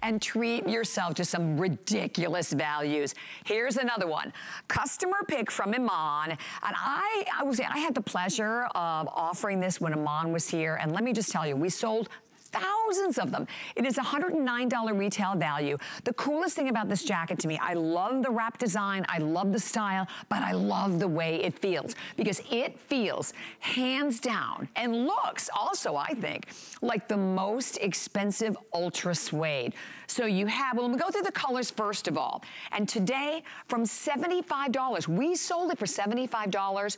and treat yourself to some ridiculous values. Here's another one. Customer pick from Iman. And I had the pleasure of offering this when Iman was here. And let me just tell you, we sold thousands of them. It is $109 retail value. The coolest thing about this jacket to me, I love the wrap design, I love the style, but I love the way it feels, because it feels hands down and looks also, I think, like the most expensive ultra suede. So you have, well, let me go through the colors first of all. And today, from $75, we sold it for $75.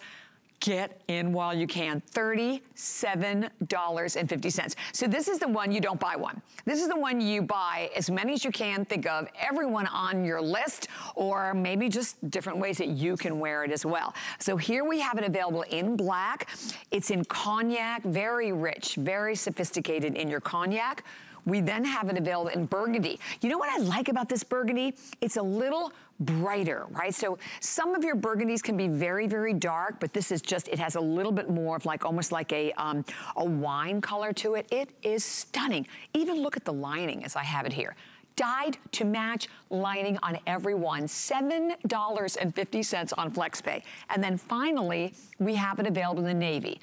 Get in while you can, $37.50. So this is the one you don't buy one. This is the one you buy as many as you can. Think of everyone on your list, or maybe just different ways that you can wear it as well. So here we have it available in black. It's in cognac, very rich, very sophisticated in your cognac. We then have it available in burgundy. You know what I like about this burgundy? It's a little brighter, right? So some of your burgundies can be very, very dark, but this is just, it has a little bit more of like, almost like a wine color to it. It is stunning. Even look at the lining as I have it here. Dyed to match lining on every one, $7.50 on FlexPay. And then finally, we have it available in the navy.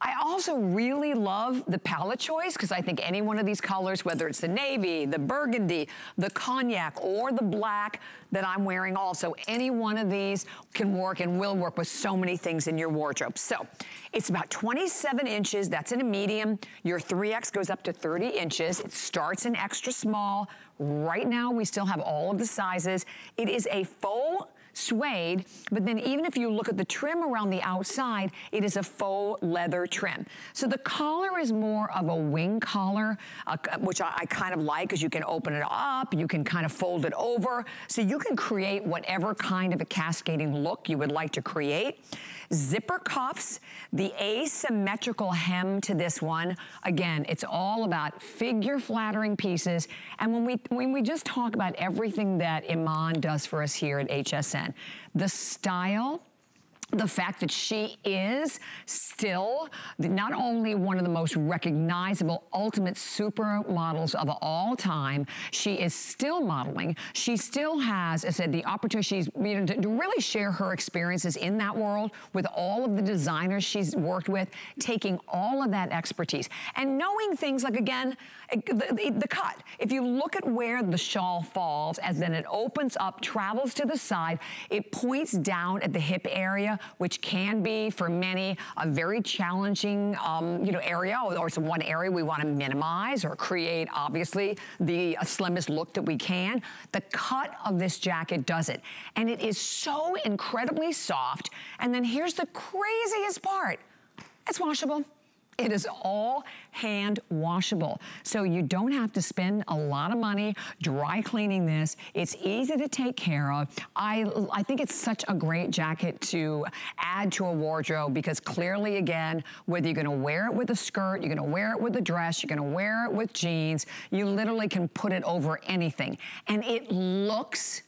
I also really love the palette choice, because I think any one of these colors, whether it's the navy, the burgundy, the cognac, or the black that I'm wearing also, any one of these can work and will work with so many things in your wardrobe. So it's about 27 inches, that's in a medium. Your 3X goes up to 30 inches. It starts in extra small. Right now, we still have all of the sizes. It is a faux suede, but then even if you look at the trim around the outside, it is a faux leather trim. So the collar is more of a wing collar, which I kind of like, because you can open it up, you can kind of fold it over, so you can create whatever kind of a cascading look you would like to create. Zipper cuffs, the asymmetrical hem to this one. Again, it's all about figure flattering pieces. And when we just talk about everything that Iman does for us here at HSN, the style, the fact that she is still not only one of the most recognizable ultimate supermodels of all time, she is still modeling. She still has, as I said, the opportunity to really share her experiences in that world with all of the designers she's worked with, taking all of that expertise and knowing things like, again, the cut. If you look at where the shawl falls, as then it opens up, travels to the side, it points down at the hip area, which can be for many a very challenging area, or it's one area we want to minimize or create, obviously, the slimmest look that we can. The cut of this jacket does it, and it is so incredibly soft. And then here's the craziest part: it's washable. It is all hand washable. So you don't have to spend a lot of money dry cleaning this. It's easy to take care of. I think it's such a great jacket to add to a wardrobe, because clearly, again, whether you're gonna wear it with a skirt, you're gonna wear it with a dress, you're gonna wear it with jeans, you literally can put it over anything. And it looks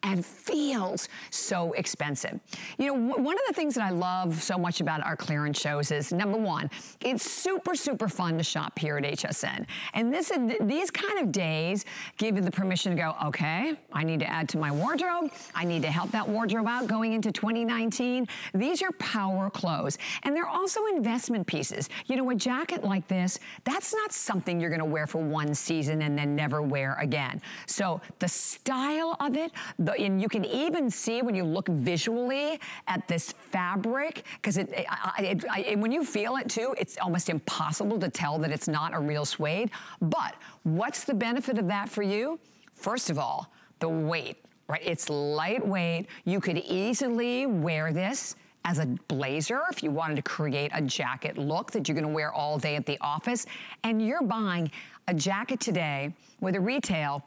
and feels so expensive. You know, one of the things that I love so much about our clearance shows is, number one, it's super, super fun to shop here at HSN. And these kind of days give you the permission to go, okay, I need to add to my wardrobe. I need to help that wardrobe out going into 2019. These are power clothes. And they're also investment pieces. You know, a jacket like this, that's not something you're gonna wear for one season and then never wear again. So the style of it, and you can even see when you look visually at this fabric, because when you feel it too, it's almost impossible to tell that it's not a real suede. But what's the benefit of that for you? First of all, the weight, right? It's lightweight. You could easily wear this as a blazer if you wanted to create a jacket look that you're gonna wear all day at the office. And you're buying a jacket today with a retail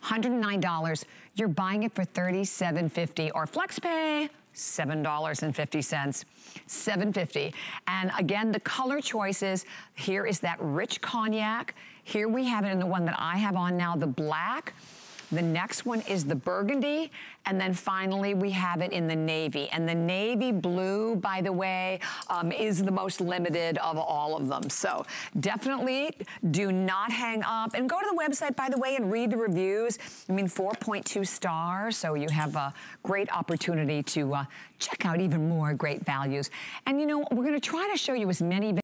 $109, you're buying it for $37.50, or FlexPay, $7.50, $7.50. And again, the color choices, here is that rich cognac. Here we have it in the one that I have on now, the black. The next one is the burgundy. And then finally, we have it in the navy. And the navy blue, by the way, is the most limited of all of them. So definitely do not hang up. And go to the website, by the way, and read the reviews. I mean, 4.2 stars. So you have a great opportunity to check out even more great values. And you know, we're going to try to show you as many